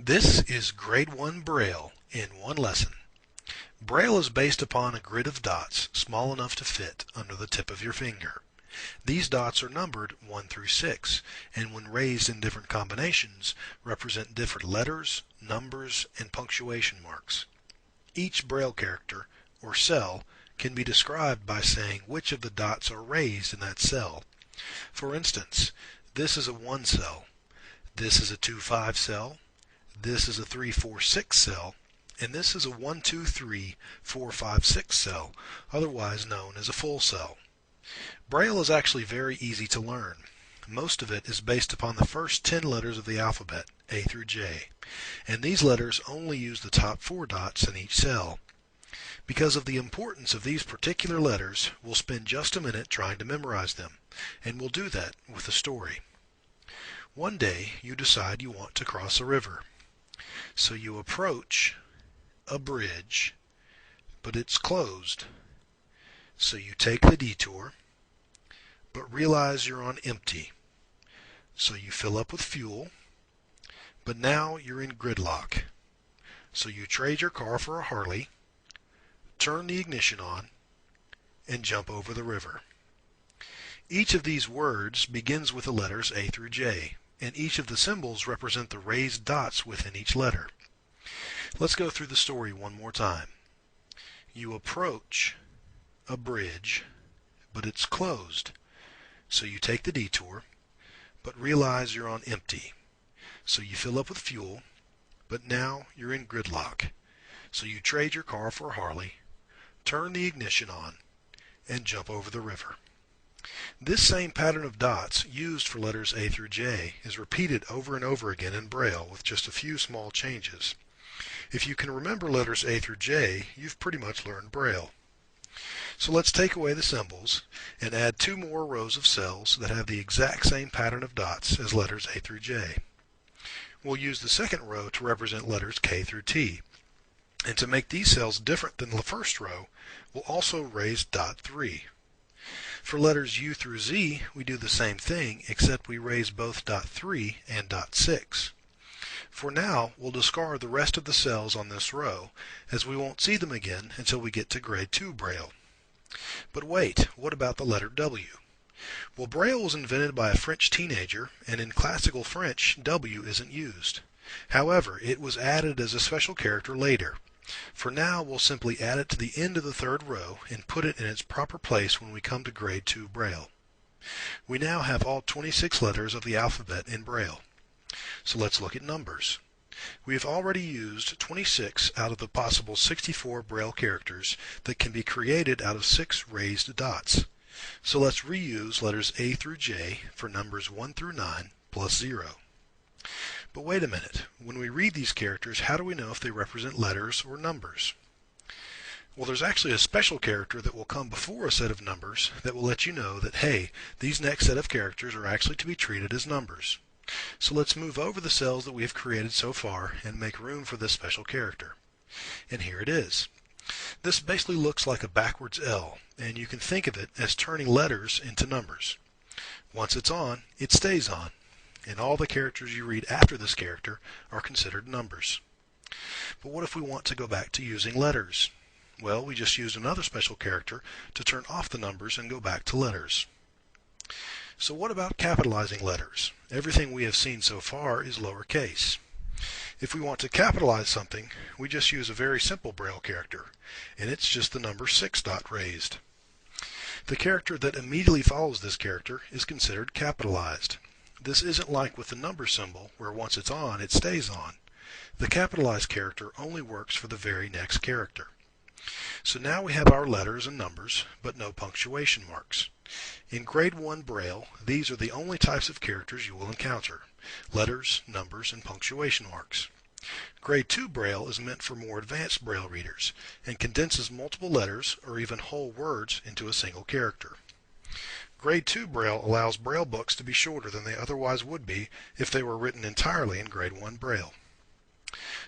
This is Grade 1 Braille in one lesson. Braille is based upon a grid of dots small enough to fit under the tip of your finger. These dots are numbered 1 through 6, and when raised in different combinations, represent different letters, numbers, and punctuation marks. Each Braille character, or cell, can be described by saying which of the dots are raised in that cell. For instance, this is a 1 cell, this is a 2-5 cell, this is a 3-4-6 cell, and this is a 1-2-3-4-5-6 cell, otherwise known as a full cell. Braille is actually very easy to learn. Most of it is based upon the first 10 letters of the alphabet, A through J, and these letters only use the top 4 dots in each cell. Because of the importance of these particular letters, we'll spend just a minute trying to memorize them, and we'll do that with a story. One day you decide you want to cross a river. So you approach a bridge, but it's closed. So you take the detour, but realize you're on empty. So you fill up with fuel, but now you're in gridlock. So you trade your car for a Harley, turn the ignition on, and jump over the river. Each of these words begins with the letters A through J, and each of the symbols represent the raised dots within each letter. Let's go through the story one more time. You approach a bridge, but it's closed. So you take the detour, but realize you're on empty. So you fill up with fuel, but now you're in gridlock. So you trade your car for a Harley, turn the ignition on, and jump over the river. This same pattern of dots used for letters A through J is repeated over and over again in Braille with just a few small changes. If you can remember letters A through J, you've pretty much learned Braille. So let's take away the symbols and add 2 more rows of cells that have the exact same pattern of dots as letters A through J. We'll use the second row to represent letters K through T. And to make these cells different than the first row, we'll also raise dot 3. For letters U through Z, we do the same thing, except we raise both dot 3 and dot 6. For now, we'll discard the rest of the cells on this row, as we won't see them again until we get to Grade 2 Braille. But wait, what about the letter W? Well, Braille was invented by a French teenager, and in classical French, W isn't used. However, it was added as a special character later. For now, we'll simply add it to the end of the third row and put it in its proper place when we come to Grade 2 Braille. We now have all 26 letters of the alphabet in Braille. So let's look at numbers. We have already used 26 out of the possible 64 Braille characters that can be created out of 6 raised dots. So let's reuse letters A through J for numbers 1 through 9 plus 0. But wait a minute, when we read these characters, how do we know if they represent letters or numbers? Well, there's actually a special character that will come before a set of numbers that will let you know that, hey, these next set of characters are actually to be treated as numbers. So let's move over the cells that we have created so far and make room for this special character. And here it is. This basically looks like a backwards L, and you can think of it as turning letters into numbers. Once it's on, it stays on, and all the characters you read after this character are considered numbers. But what if we want to go back to using letters? Well, we just used another special character to turn off the numbers and go back to letters. So what about capitalizing letters? Everything we have seen so far is lowercase. If we want to capitalize something, we just use a very simple Braille character, and it's just the number 6 dot raised. The character that immediately follows this character is considered capitalized. This isn't like with the number symbol, where once it's on, it stays on. The capitalized character only works for the very next character. So now we have our letters and numbers, but no punctuation marks. In Grade 1 Braille, these are the only types of characters you will encounter: letters, numbers, and punctuation marks. Grade 2 Braille is meant for more advanced Braille readers and condenses multiple letters or even whole words into a single character. Grade 2 Braille allows Braille books to be shorter than they otherwise would be if they were written entirely in Grade 1 Braille.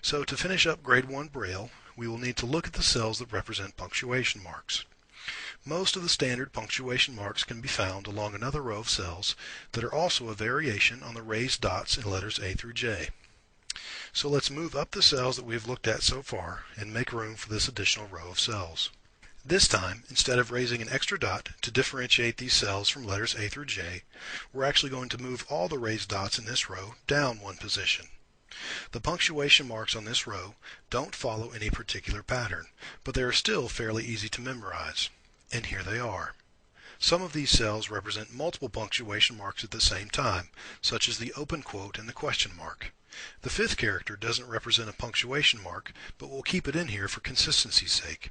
So to finish up Grade 1 Braille, we will need to look at the cells that represent punctuation marks. Most of the standard punctuation marks can be found along another row of cells that are also a variation on the raised dots in letters A through J. So let's move up the cells that we've looked at so far and make room for this additional row of cells. This time, instead of raising an extra dot to differentiate these cells from letters A through J, we're actually going to move all the raised dots in this row down one position. The punctuation marks on this row don't follow any particular pattern, but they are still fairly easy to memorize. And here they are. Some of these cells represent multiple punctuation marks at the same time, such as the open quote and the question mark. The fifth character doesn't represent a punctuation mark, but we'll keep it in here for consistency's sake.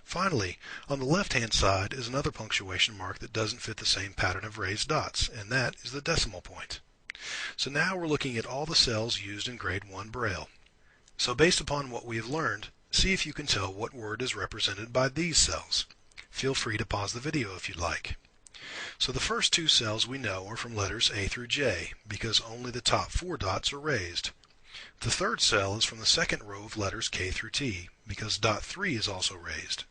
Finally, on the left-hand side is another punctuation mark that doesn't fit the same pattern of raised dots, and that is the decimal point. So now we're looking at all the cells used in Grade 1 Braille. So based upon what we have learned, see if you can tell what word is represented by these cells. Feel free to pause the video if you'd like. So the first two cells we know are from letters A through J, because only the top 4 dots are raised. The third cell is from the second row of letters K through T, because dot 3 is also raised.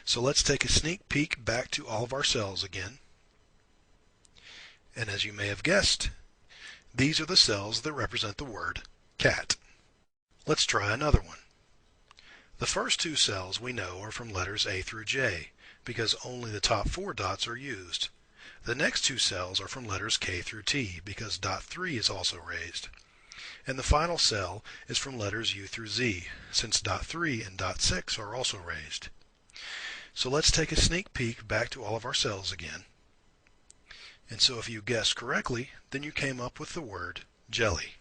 So let's take a sneak peek back to all of our cells again. And as you may have guessed, these are the cells that represent the word cat. Let's try another one. The first two cells we know are from letters A through J, because only the top 4 dots are used. The next two cells are from letters K through T, because dot 3 is also raised. And the final cell is from letters U through Z, since dot 3 and dot 6 are also raised. So let's take a sneak peek back to all of our cells again. And so if you guessed correctly, then you came up with the word jelly.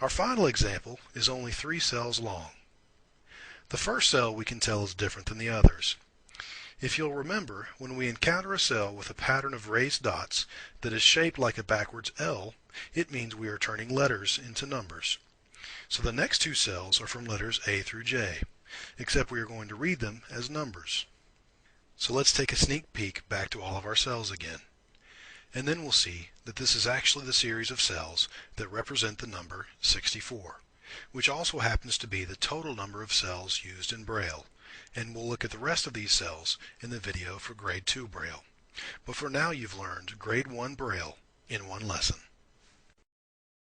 Our final example is only 3 cells long. The first cell we can tell is different than the others. If you'll remember, when we encounter a cell with a pattern of raised dots that is shaped like a backwards L, it means we are turning letters into numbers. So the next 2 cells are from letters A through J, except we are going to read them as numbers. So let's take a sneak peek back to all of our cells again. And then we'll see that this is actually the series of cells that represent the number 64, which also happens to be the total number of cells used in Braille. And we'll look at the rest of these cells in the video for Grade 2 Braille. But for now you've learned Grade 1 Braille in one lesson.